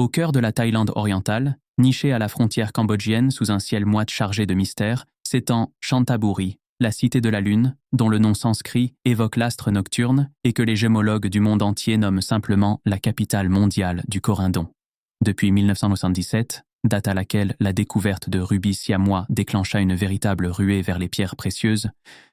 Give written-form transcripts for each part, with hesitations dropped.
Au cœur de la Thaïlande orientale, nichée à la frontière cambodgienne sous un ciel moite chargé de mystères, s'étend Chanthaburi, la cité de la lune, dont le nom sanskrit évoque l'astre nocturne et que les gémologues du monde entier nomment simplement la capitale mondiale du corindon. Depuis 1977, date à laquelle la découverte de rubis siamois déclencha une véritable ruée vers les pierres précieuses,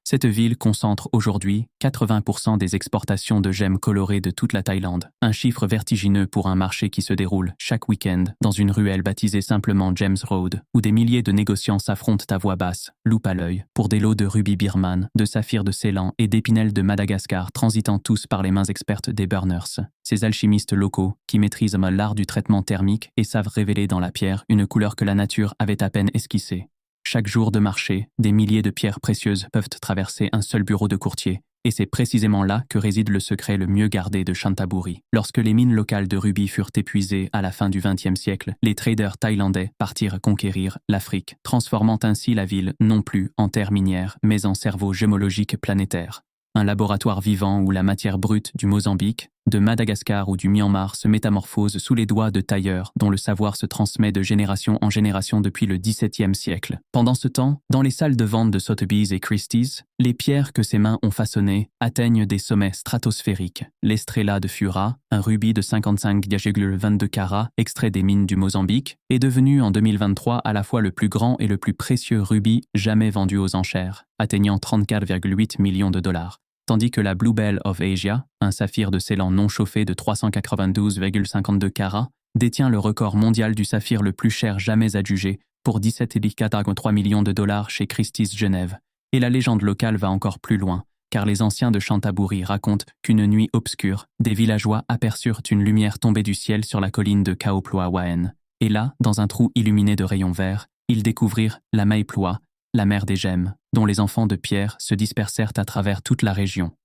cette ville concentre aujourd'hui 80% des exportations de gemmes colorées de toute la Thaïlande, un chiffre vertigineux pour un marché qui se déroule chaque week-end dans une ruelle baptisée simplement Gems Road, où des milliers de négociants s'affrontent à voix basse, loupe à l'œil, pour des lots de rubis birmanes, de saphirs de Ceylan et d'épinels de Madagascar transitant tous par les mains expertes des burners. Ces alchimistes locaux, qui maîtrisent l'art du traitement thermique et savent révéler dans la pierre une couleur que la nature avait à peine esquissée. Chaque jour de marché, des milliers de pierres précieuses peuvent traverser un seul bureau de courtier, et c'est précisément là que réside le secret le mieux gardé de Chanthaburi. Lorsque les mines locales de rubis furent épuisées à la fin du XXe siècle, les traders thaïlandais partirent conquérir l'Afrique, transformant ainsi la ville non plus en terre minière, mais en cerveau gémologique planétaire. Un laboratoire vivant où la matière brute du Mozambique, de Madagascar ou du Myanmar se métamorphose sous les doigts de tailleurs dont le savoir se transmet de génération en génération depuis le XVIIe siècle. Pendant ce temps, dans les salles de vente de Sotheby's et Christie's, les pierres que ces mains ont façonnées atteignent des sommets stratosphériques. L'estrella de Fura, un rubis de 55,22 carats extrait des mines du Mozambique, est devenu en 2023 à la fois le plus grand et le plus précieux rubis jamais vendu aux enchères, atteignant 34,8 millions de dollars. Tandis que la Bluebell of Asia, un saphir de Ceylan non chauffé de 392,52 carats, détient le record mondial du saphir le plus cher jamais adjugé pour 17,3 millions de dollars chez Christie's Genève. Et la légende locale va encore plus loin, car les anciens de Chanthaburi racontent qu'une nuit obscure, des villageois aperçurent une lumière tomber du ciel sur la colline de Khao Ploa Waen. Et là, dans un trou illuminé de rayons verts, ils découvrirent la Mai Ploa, la mer des gemmes, dont les enfants de pierre se dispersèrent à travers toute la région.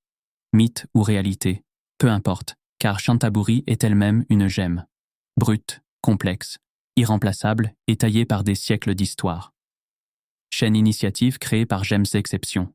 Mythe ou réalité, peu importe, car Chanthaburi est elle-même une gemme. Brute, complexe, irremplaçable et taillée par des siècles d'histoire. Chaîne initiative créée par Gems Exception.